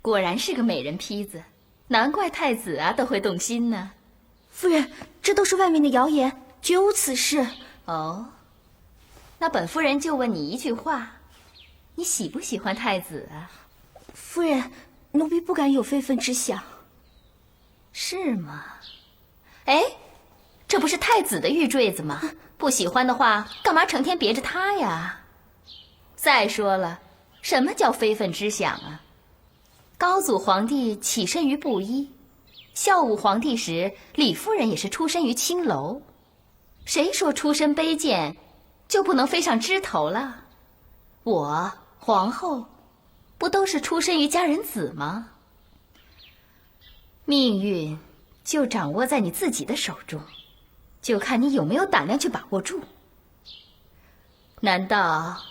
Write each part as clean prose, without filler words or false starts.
果然是个美人坯子，难怪太子啊都会动心呢。夫人，这都是外面的谣言，绝无此事。哦，那本夫人就问你一句话，你喜不喜欢太子啊？夫人，奴婢不敢有非分之想。是吗？哎，这不是太子的玉坠子吗？不喜欢的话，干嘛成天别着它呀？再说了，什么叫非分之想啊？高祖皇帝起身于布衣，孝武皇帝时，李夫人也是出身于青楼。谁说出身卑贱就不能飞上枝头了？我皇后不都是出身于佳人子吗？命运就掌握在你自己的手中，就看你有没有胆量去把握住。难道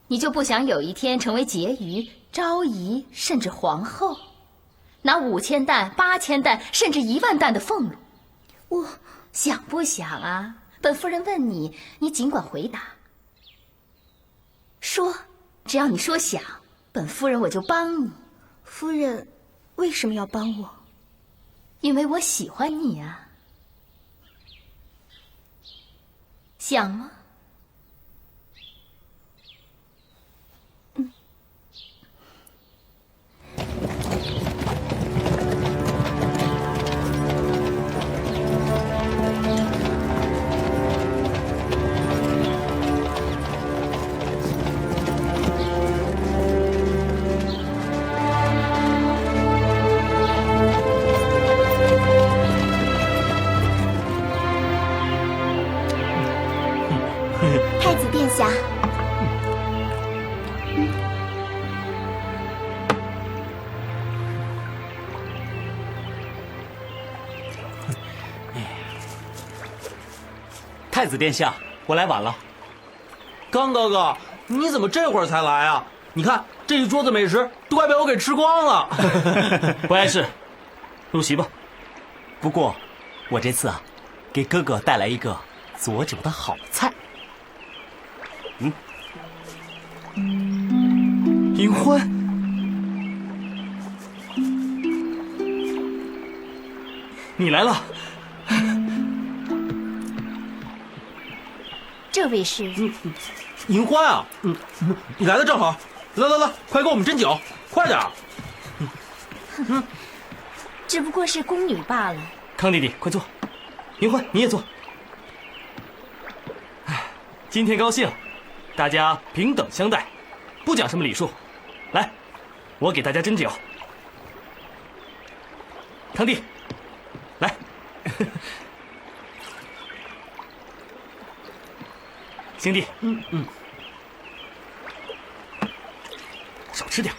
你就不想有一天成为婕妤、昭仪，甚至皇后，拿5000担、8000担，甚至1万担的俸禄？我想不想啊？本夫人问你，你尽管回答。说，只要你说想，本夫人我就帮你。夫人，为什么要帮我？因为我喜欢你啊。想吗？太子殿下，太子殿下，我来晚了。刚哥哥，你怎么这会儿才来啊？你看这一桌子美食都快被我给吃光了。不碍事，入席吧。不过，我这次啊，给哥哥带来一个佐酒的好菜。银欢，你来了。这位是银欢啊，你来的正好，来，快给我们斟酒，快点儿。只不过是宫女罢了。康弟弟，快坐。银欢，你也坐。今天高兴，大家平等相待，不讲什么礼数。来，我给大家斟酒。康弟，来。兄弟，少吃点。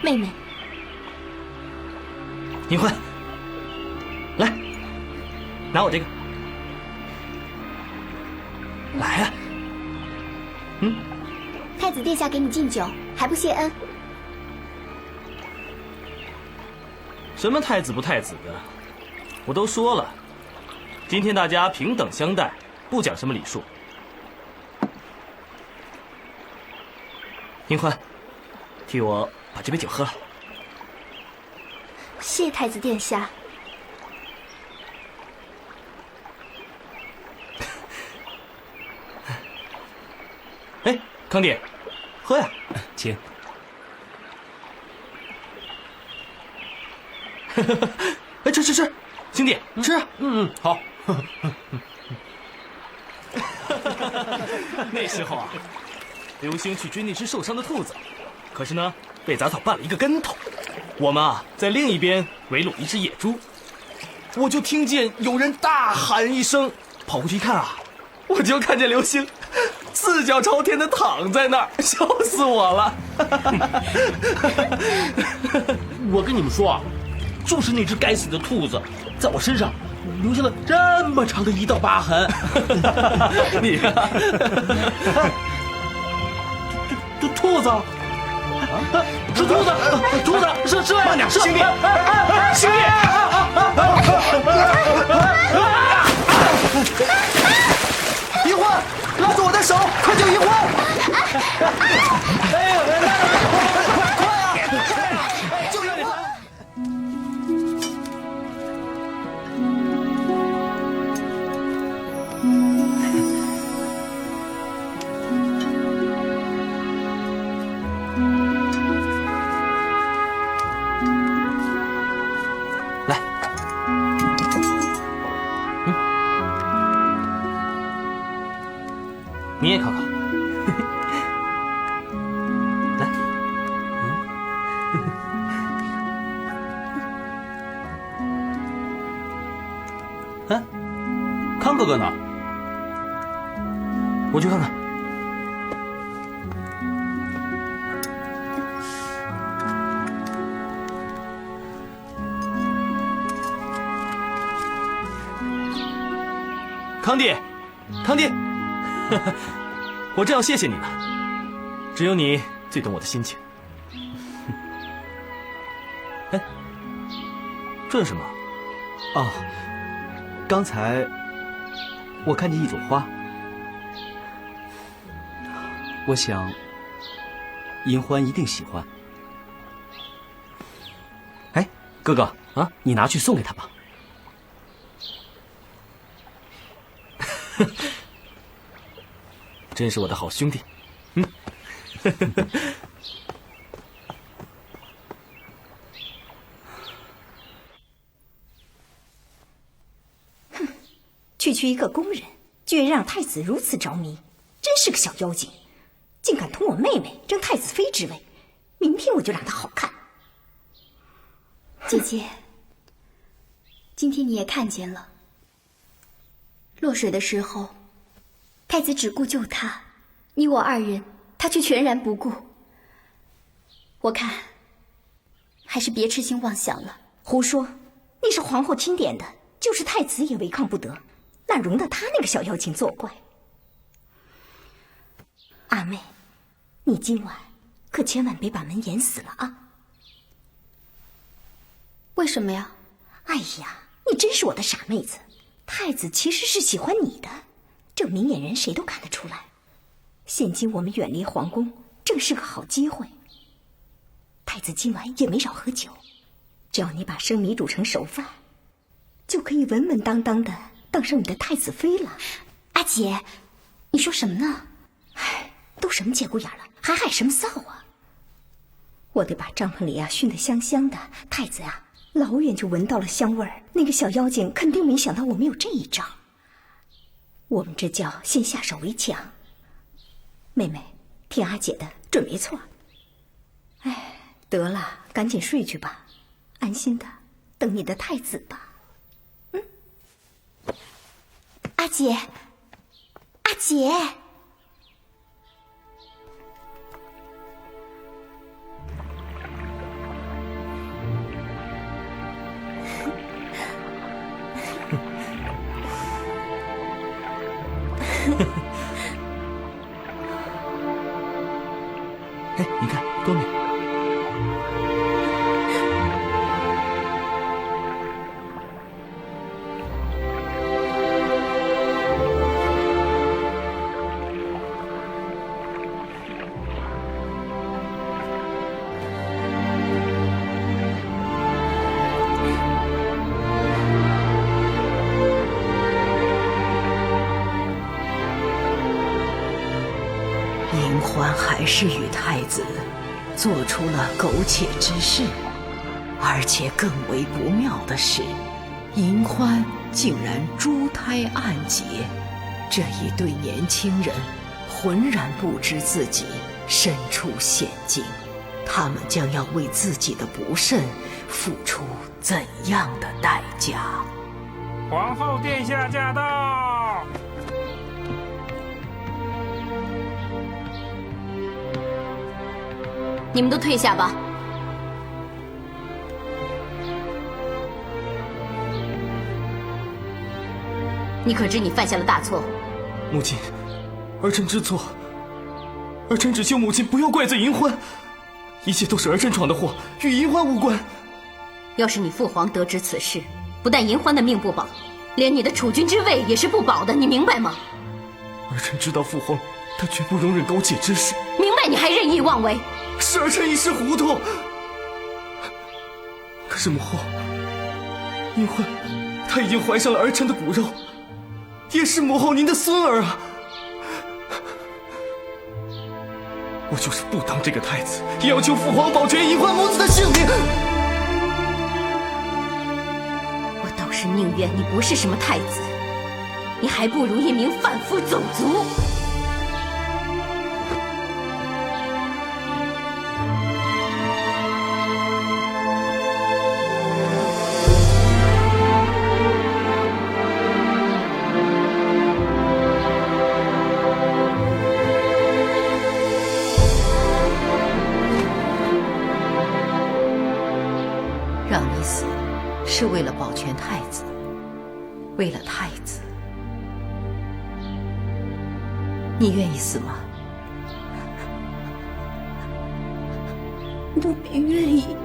妹妹，银欢，来，拿我这个。来啊！太子殿下给你敬酒，还不谢恩？什么太子不太子的，我都说了，今天大家平等相待，不讲什么礼数。银欢，替我把这杯酒喝了。谢太子殿下。哎，康弟，喝呀，请。哎，吃，兄弟，吃。好。那时候啊，刘星去追那只受伤的兔子，可是呢，被杂草绊了一个跟头。我们啊，在另一边围拢一只野猪，我就听见有人大喊一声，跑过去一看啊，我就看见刘星四脚朝天的躺在那儿，笑死我了。我跟你们说啊，就是那只该死的兔子，在我身上留下了这么长的一道疤痕。你啊，兔子，是兔子，兔子是慢点，兄弟，兄弟。哎，康哥哥呢？我去看看。康弟，康弟，我正要谢谢你呢，只有你最懂我的心情。哎，这是什么？哦，刚才我看见一朵花，我想银欢一定喜欢。哎，哥哥啊，你拿去送给他吧。真是我的好兄弟。区一个工人，居然让太子如此着迷，真是个小妖精，竟敢同我妹妹争太子妃之位，明天我就让她好看。姐姐，今天你也看见了，落水的时候，太子只顾救他，你我二人，他却全然不顾。我看，还是别痴心妄想了。胡说，你是皇后钦点的，就是太子也违抗不得，哪容得他那个小妖精作怪？阿妹，你今晚可千万别把门掩死了啊！为什么呀？哎呀，你真是我的傻妹子！太子其实是喜欢你的，这明眼人谁都看得出来。现今我们远离皇宫，正是个好机会。太子今晚也没少喝酒，只要你把生米煮成熟饭，就可以稳稳当当的当上你的太子妃了。阿姐，你说什么呢？唉，都什么节骨眼了，还害什么臊啊！我得把帐篷里熏得香香的，太子啊，老远就闻到了香味儿。那个小妖精肯定没想到我们有这一招。我们这叫先下手为强。妹妹，听阿姐的，准没错。哎，得了，赶紧睡去吧，安心的等你的太子吧。阿姐，阿姐。哎，你看，多美！银欢还是与太子做出了苟且之事，而且更为不妙的是，银欢竟然珠胎暗结。这一对年轻人浑然不知自己身处险境，他们将要为自己的不慎付出怎样的代价？皇后殿下驾到！你们都退下吧。你可知你犯下了大错？母亲，儿臣知错，儿臣只求母亲不要怪罪银欢，一切都是儿臣闯的祸，与银欢无关。要是你父皇得知此事，不但银欢的命不保，连你的储君之位也是不保的，你明白吗？儿臣知道父皇他绝不容忍苟且之事，明白你还任意妄为，是儿臣一时糊涂。可是母后，银欢她已经怀上了儿臣的骨肉，也是母后您的孙儿啊！我就是不当这个太子，也要求父皇保全银欢母子的性命。我倒是宁愿你不是什么太子，你还不如一名贩夫走卒。让你死，是为了保全太子，为了太子，你愿意死吗？奴婢愿意。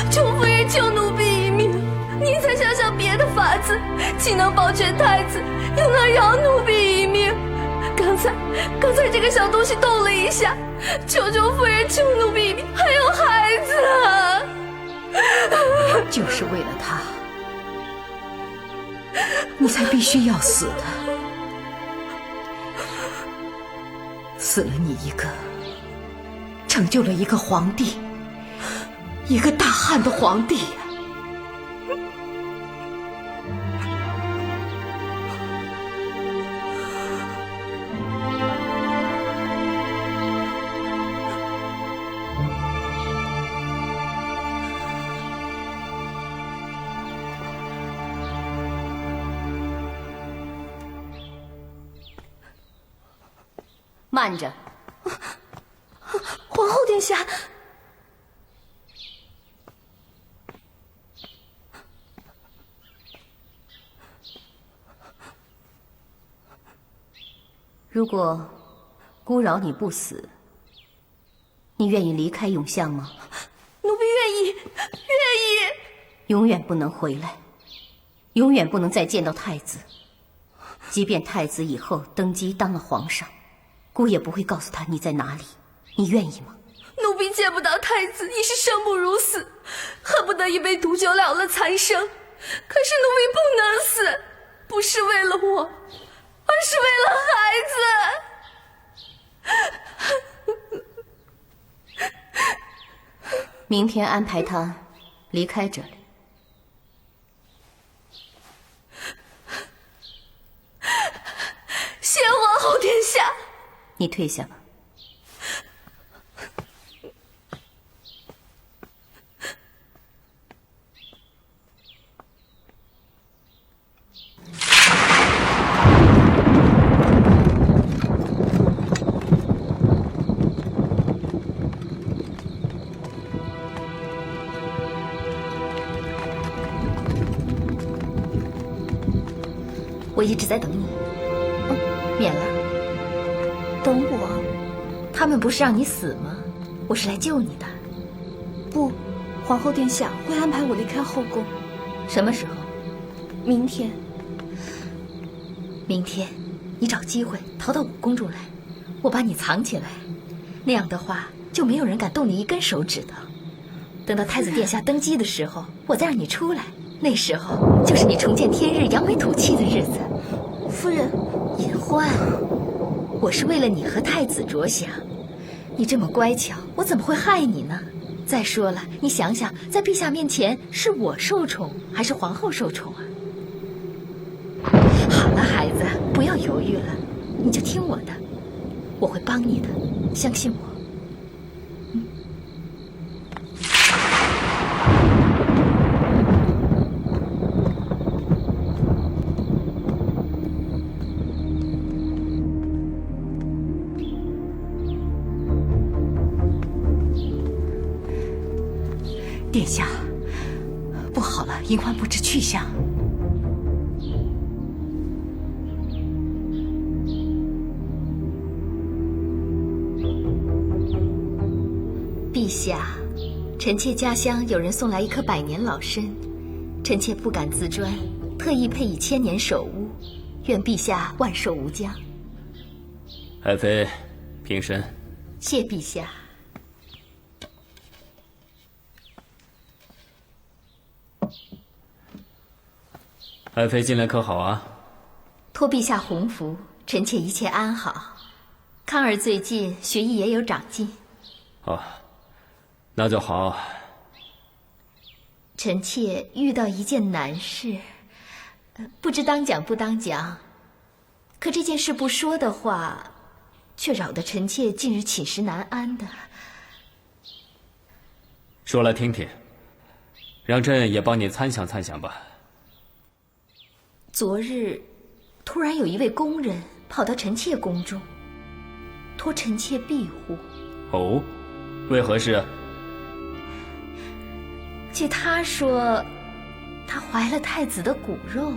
求夫人救奴婢一命！您再想想别的法子，既能保全太子，又能饶奴婢一命。刚才这个小东西动了一下，求夫人救奴婢一命，还有孩子啊！就是为了他，你才必须要死的。死了你一个，成就了一个皇帝，一个大汉的皇帝呀！慢着，皇后殿下。如果姑扰你不死，你愿意离开永巷吗？奴婢愿意，愿意。永远不能回来，永远不能再见到太子。即便太子以后登基当了皇上，姑也不会告诉他你在哪里。你愿意吗？奴婢见不到太子已是生不如死，恨不得一杯毒酒了了残生。可是奴婢不能死，不是为了我，而是为了孩子。明天安排他离开这里。谢皇后殿下。你退下吧。我一直在等你。免了。等我？他们不是让你死吗？我是来救你的。不，皇后殿下会安排我离开后宫。什么时候？明天。明天，你找机会逃到武宫中来，我把你藏起来，那样的话就没有人敢动你一根手指的。等到太子殿下登基的时候，我再让你出来，那时候就是你重见天日、扬眉吐气的日子。夫人，隐欢，我是为了你和太子着想。你这么乖巧，我怎么会害你呢？再说了，你想想，在陛下面前是我受宠还是皇后受宠啊？好了，孩子，不要犹豫了，你就听我的，我会帮你的，相信我。殿下，不好了，银欢不知去向。陛下，臣妾家乡有人送来一棵百年老参，臣妾不敢自专，特意配以千年首乌，愿陛下万寿无疆。爱妃，平身。谢陛下。爱妃近来可好啊？托陛下洪福，臣妾一切安好。康儿最近学艺也有长进。哦，那就好。臣妾遇到一件难事，不知当讲不当讲。可这件事不说的话，却扰得臣妾近日寝食难安的。说来听听。让朕也帮你参详参详吧。昨日，突然有一位宫人跑到臣妾宫中，托臣妾庇护。哦，为何事？据他说，他怀了太子的骨肉，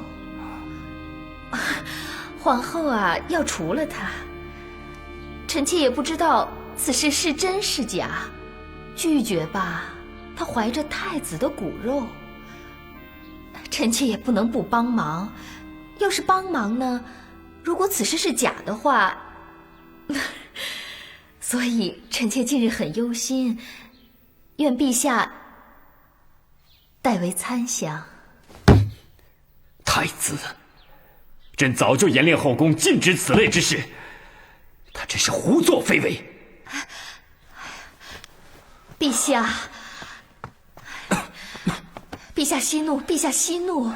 皇后啊要除了他。臣妾也不知道此事是真是假，拒绝吧，他怀着太子的骨肉。臣妾也不能不帮忙，要是帮忙呢，如果此事是假的话，所以臣妾近日很忧心，愿陛下代为参详。太子，朕早就严令后宫禁止此类之事，他真是胡作非为。陛下，陛下息怒，陛下息怒。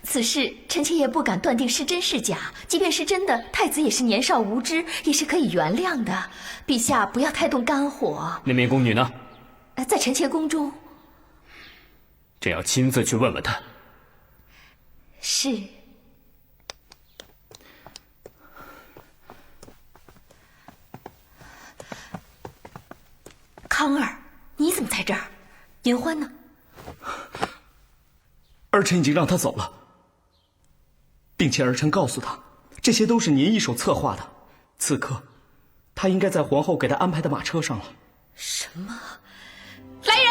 此事臣妾也不敢断定是真是假，即便是真的，太子也是年少无知，也是可以原谅的。陛下不要太动肝火。那名宫女呢？在臣妾宫中。朕要亲自去问问她。是。康儿，你怎么在这儿？银欢呢？儿臣已经让他走了，并且儿臣告诉他，这些都是您一手策划的。此刻，他应该在皇后给他安排的马车上了。什么？来人！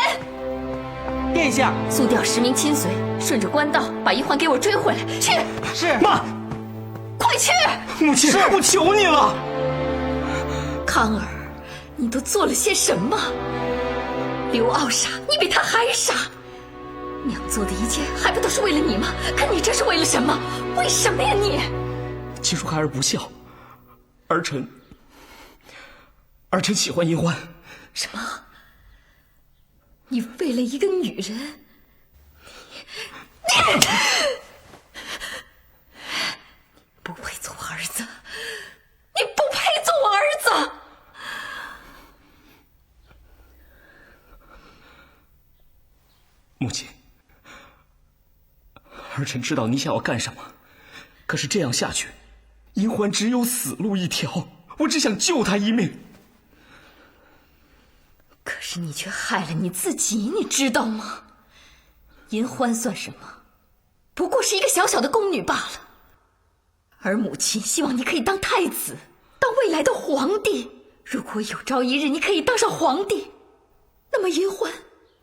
殿下，速调10名亲随，顺着官道把银欢给我追回来。去！是。慢！快去！母亲，我求你了。康儿，你都做了些什么？刘傲傻，你比他还傻。娘做的一切还不都是为了你吗？可你这是为了什么？为什么呀你？齐淑孩儿不孝，儿臣喜欢银欢。什么？你为了一个女人，你不配做我儿子，你不配做我儿子。母亲，儿臣知道你想要干什么，可是这样下去，银欢只有死路一条。我只想救她一命。可是你却害了你自己，你知道吗？银欢算什么？不过是一个小小的宫女罢了。而母亲希望你可以当太子，当未来的皇帝。如果有朝一日你可以当上皇帝，那么银欢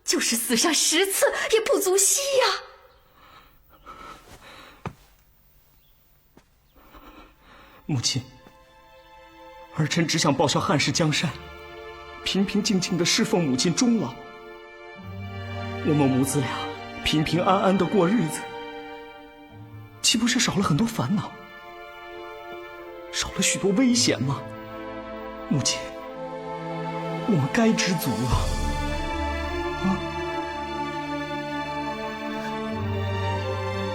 就是死上10次也不足惜呀。母亲，儿臣只想报效汉室江山，平平静静的侍奉母亲终老。我们母子俩平平安安的过日子，岂不是少了很多烦恼，少了许多危险吗？母亲，我们该知足啊！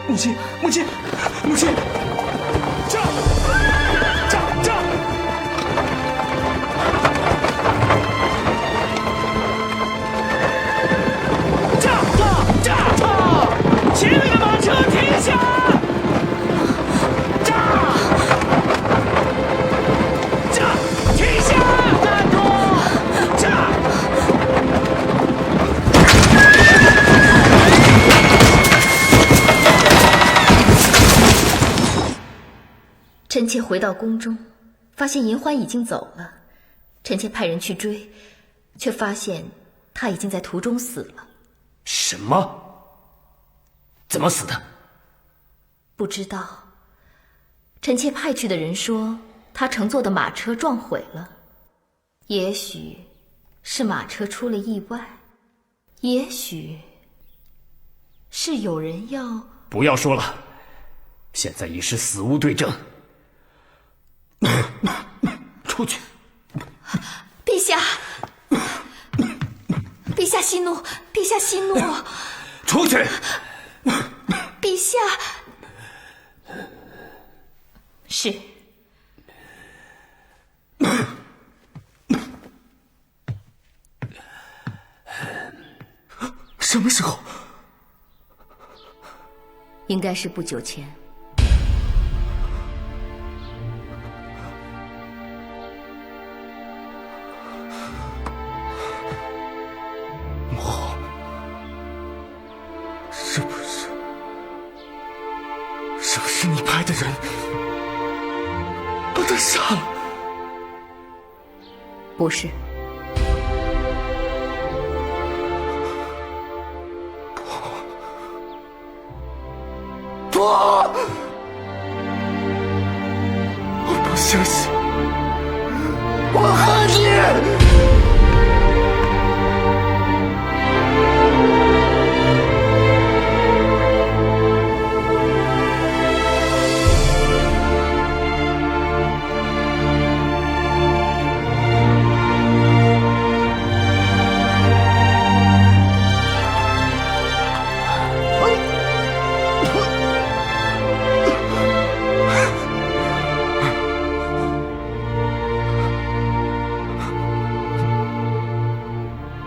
母亲，母亲，母亲，驾！驾！驾！前面的马车停下！停下！站住！臣妾回到宫中，发现银欢已经走了。臣妾派人去追，却发现他已经在途中死了。什么？怎么死的？不知道。臣妾派去的人说，他乘坐的马车撞毁了。也许是马车出了意外，也许是有人要……不要说了，现在已是死无对证。出去！陛下，陛下息怒，陛下息怒！出去！陛下，是。什么时候？应该是不久前。母后，是不是你派的人把他杀了？不是。不！我不相信！我恨你！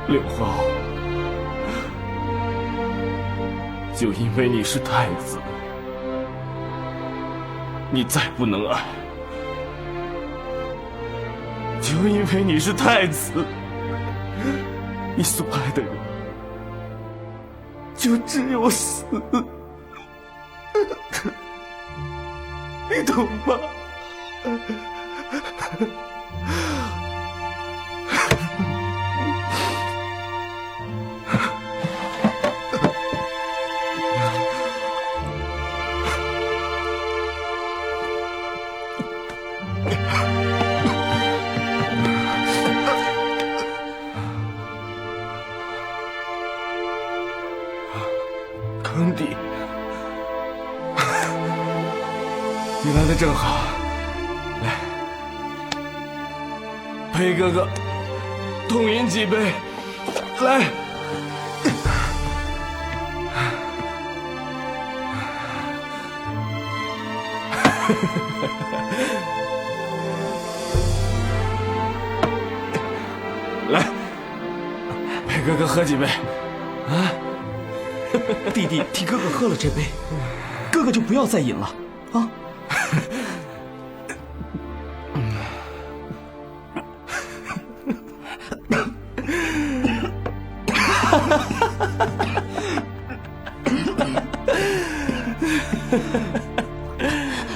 柳后，就因为你是太子，你再不能爱；就因为你是太子，你所爱的人就只有死。你懂吗？坑弟，你来的正好，来，裴哥哥，痛饮几杯，来。来，裴哥哥喝几杯，啊！弟弟替哥哥喝了这杯，哥哥就不要再饮了啊！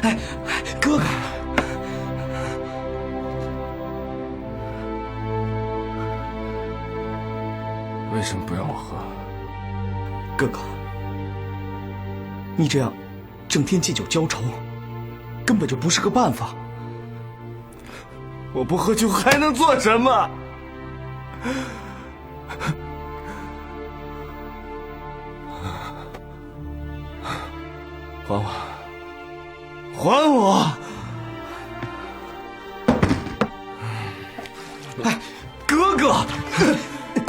哎，哥哥，为什么不让我喝？哥哥，你这样整天借酒浇愁，根本就不是个办法。我不喝酒还能做什么？还我！还我！哎，哥哥，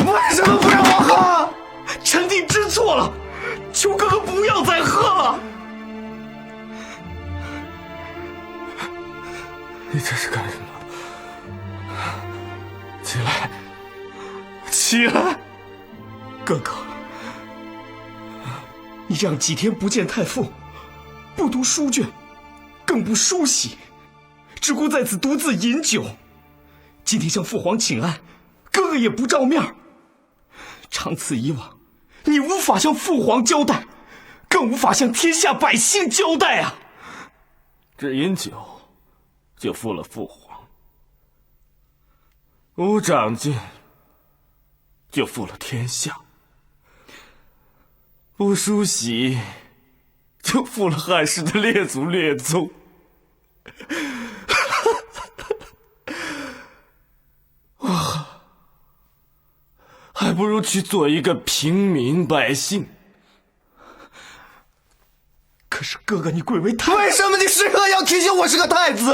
为什么不让我喝？臣弟知错了，求哥哥不要再喝了。你这是干什么？起来，起来！哥哥，你这样几天不见太傅，不读书卷，更不梳洗，只顾在此独自饮酒。今天向父皇请安，哥哥也不照面。长此以往，你无法向父皇交代，更无法向天下百姓交代啊！只饮酒，就负了父皇；无长进，就负了天下；不梳洗，就负了汉室的列祖列宗。我还不如去做一个平民百姓。可是哥哥，你贵为太子，为什么你时刻要提醒我是个太子？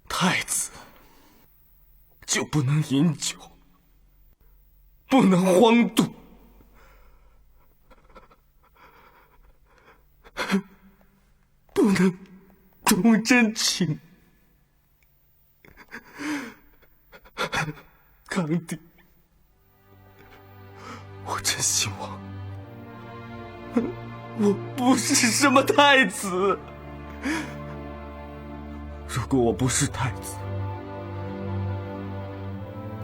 太子就不能饮酒，不能荒度，不能动真情。康帝，真希望我不是什么太子。如果我不是太子，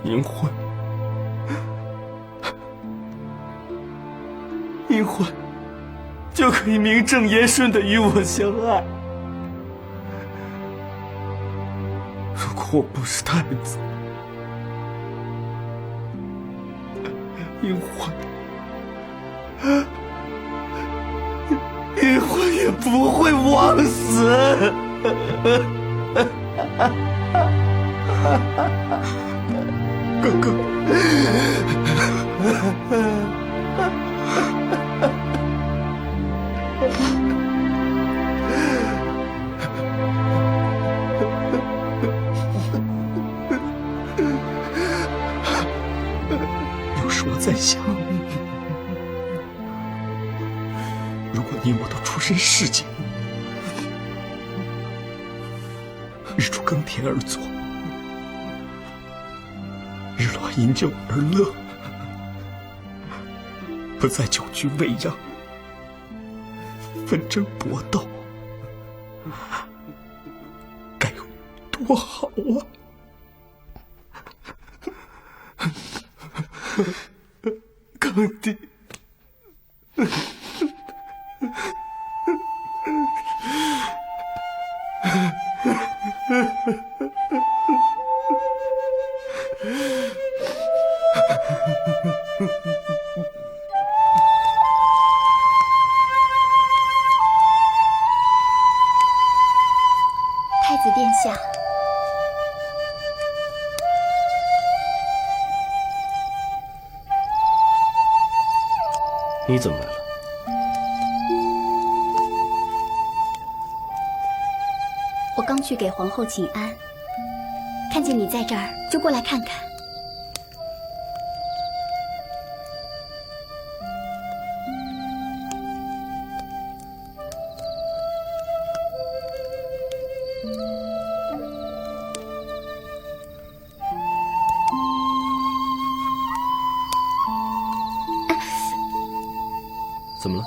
银欢就可以名正言顺地与我相爱。如果我不是太子，银欢也不会枉死。哥哥，有时我在想，如果你我都出身世间，日出耕田而作，日落饮酒而乐，不再久居未央，纷争搏斗，该有多好啊！耕地，太子殿下，你怎么来了？我刚去给皇后请安，看见你在这儿，就过来看看。怎么了？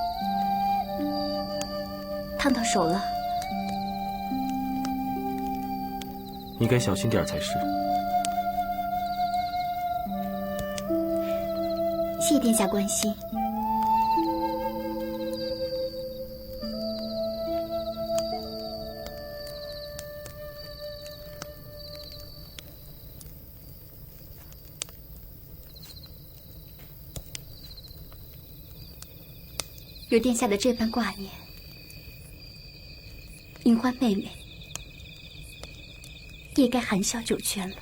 烫到手了。你该小心点才是。谢殿下关心。有殿下的这般挂念，银欢妹妹也该含笑九泉了。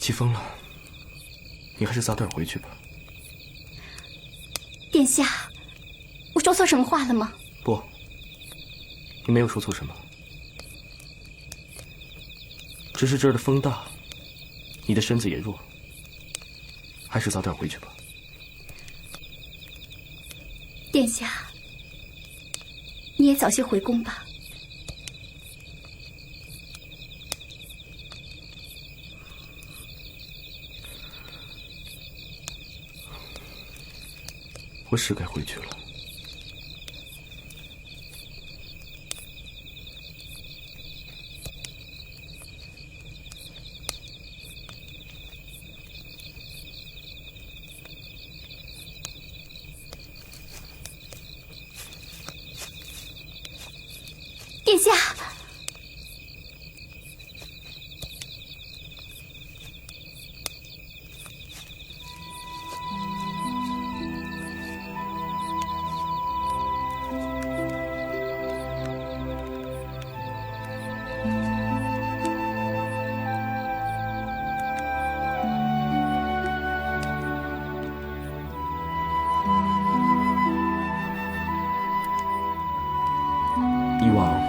起风了，你还是早点回去吧。殿下，我说错什么话了吗？不，你没有说错什么，只是这儿的风大，你的身子也弱，还是早点回去吧。殿下，你也早些回宫吧。我是该回去了。殿下，以往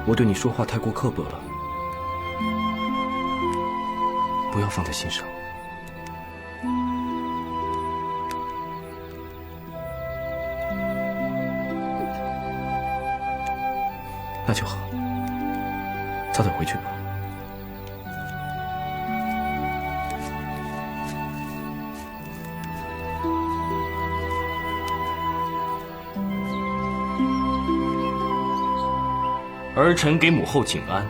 我对你说话太过刻薄了，不要放在心上。那就好，早点回去吧。儿臣给母后请安，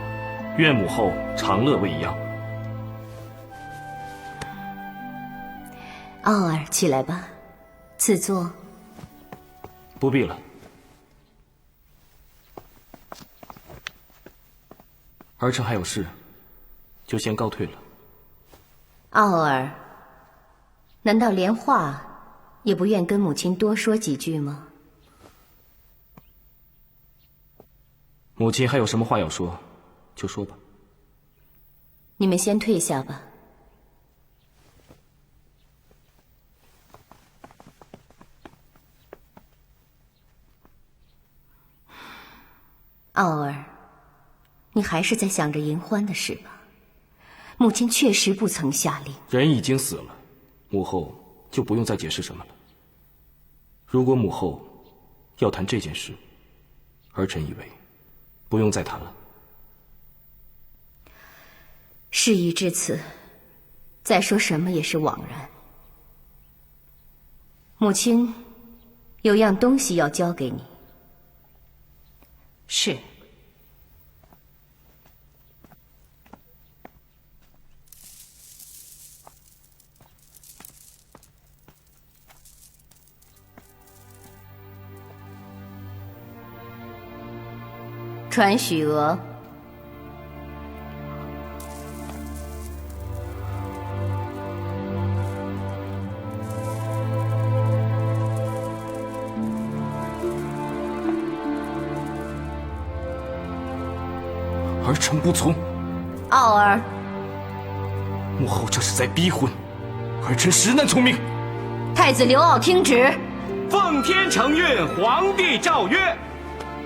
愿母后长乐未央。傲儿，起来吧，赐座。不必了。儿臣还有事，就先告退了。傲儿，难道连话也不愿跟母亲多说几句吗？母亲还有什么话要说，就说吧。你们先退下吧。傲儿，你还是在想着银欢的事吧？母亲确实不曾下令。人已经死了，母后就不用再解释什么了。如果母后要谈这件事，儿臣以为不用再谈了。事已至此，再说什么也是枉然。母亲有样东西要交给你。是。传许娥。儿臣不从。傲儿，母后这是在逼婚，儿臣实难从命。太子刘骜听旨。奉天承运，皇帝诏曰：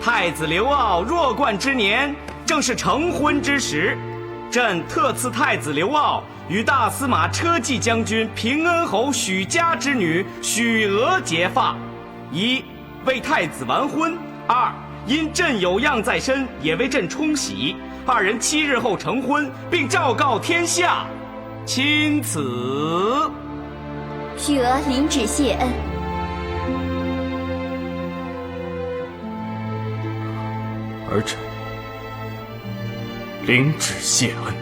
太子刘骜弱冠之年，正是成婚之时。朕特赐太子刘骜与大司马车骑将军平恩侯许家之女许娥结发，一为太子完婚，二因朕有恙在身，也为朕冲喜。二人7日后成婚，并昭告天下，钦此。许娥领旨谢恩。儿臣领旨谢恩。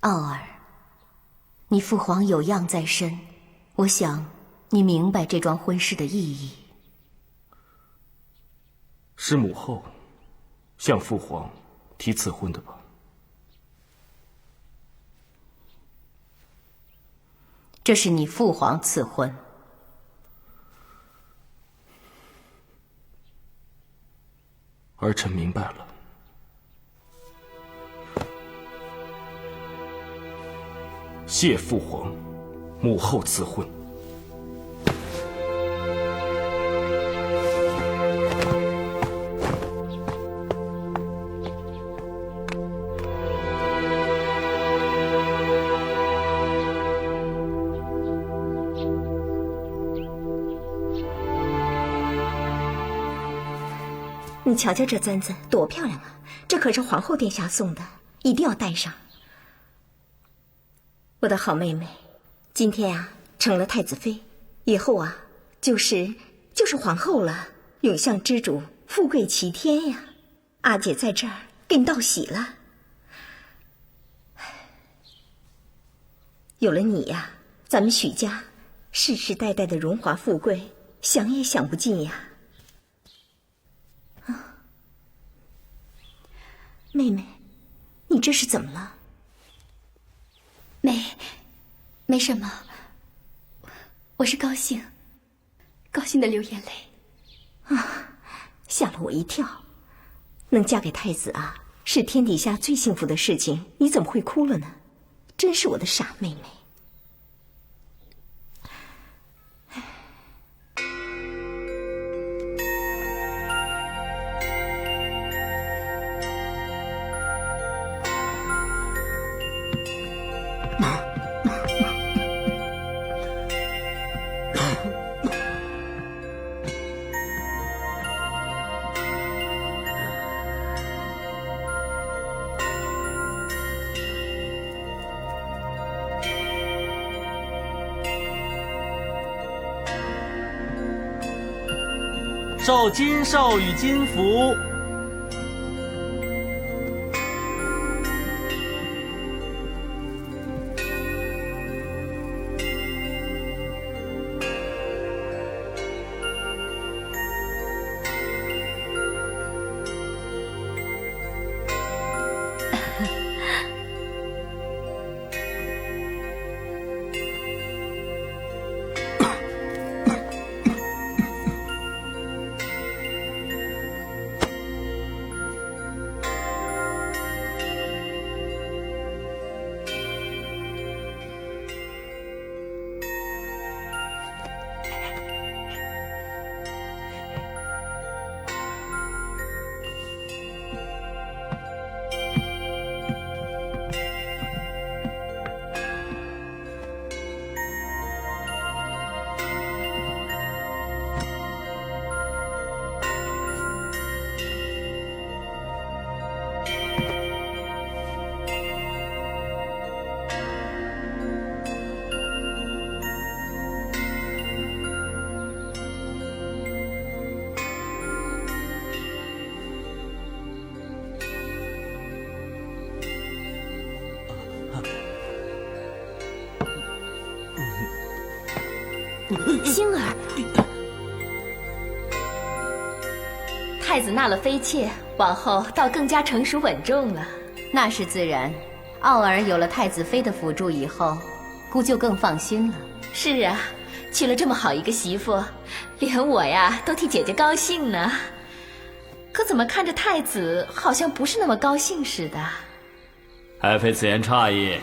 傲儿，你父皇有恙在身，我想你明白这桩婚事的意义。是母后向父皇提赐婚的吧？这是你父皇赐婚。儿臣明白了。谢父皇，母后赐婚。你瞧瞧这簪子多漂亮啊！这可是皇后殿下送的，一定要戴上。我的好妹妹，今天啊成了太子妃，以后啊就是皇后了，永享知主，富贵齐天呀！阿姐在这儿给你道喜了。有了你呀，咱们许家世世代代的荣华富贵，想也想不尽呀。妹妹，你这是怎么了？没什么，我是高兴的流眼泪。啊，吓了我一跳。能嫁给太子啊，是天底下最幸福的事情，你怎么会哭了呢？真是我的傻妹妹。受金兽与金符。星儿，太子纳了妃妾，往后倒更加成熟稳重了。那是自然。傲儿有了太子妃的辅助以后，姑就更放心了。是啊，娶了这么好一个媳妇，连我呀都替姐姐高兴呢。可怎么看着太子好像不是那么高兴似的？爱妃此言差矣，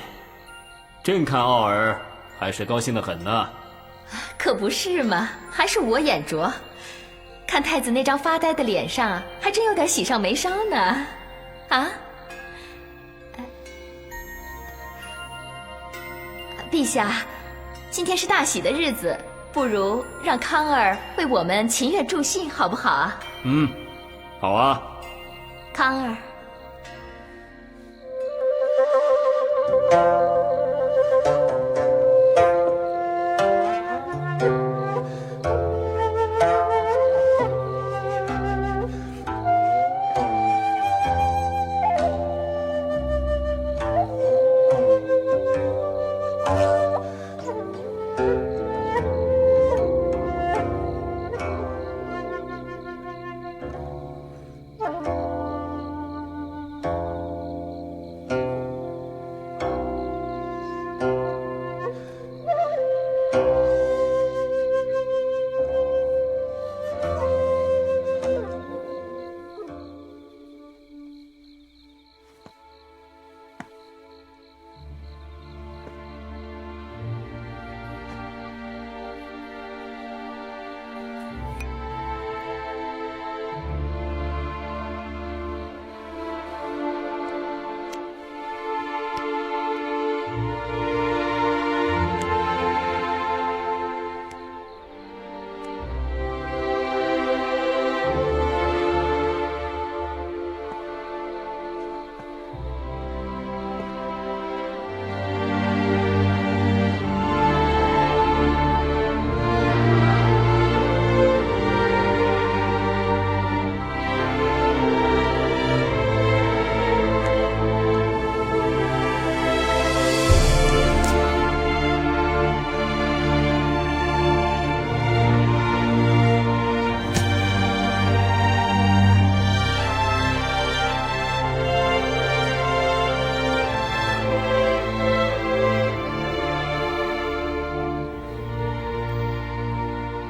朕看傲儿还是高兴得很呢。可不是嘛，还是我眼拙。看太子那张发呆的脸上，还真有点喜上眉梢呢。啊？陛下，今天是大喜的日子，不如让康儿为我们琴乐助兴，好不好啊？好啊。康儿。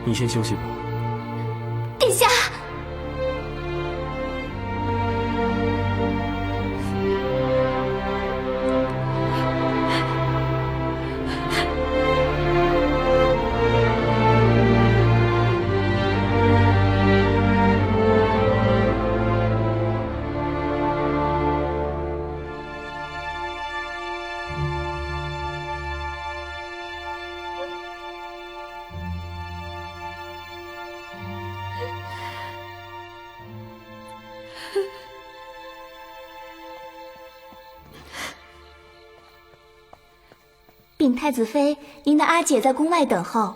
你先休息吧。殿下。禀太子妃，您的阿姐在宫外等候。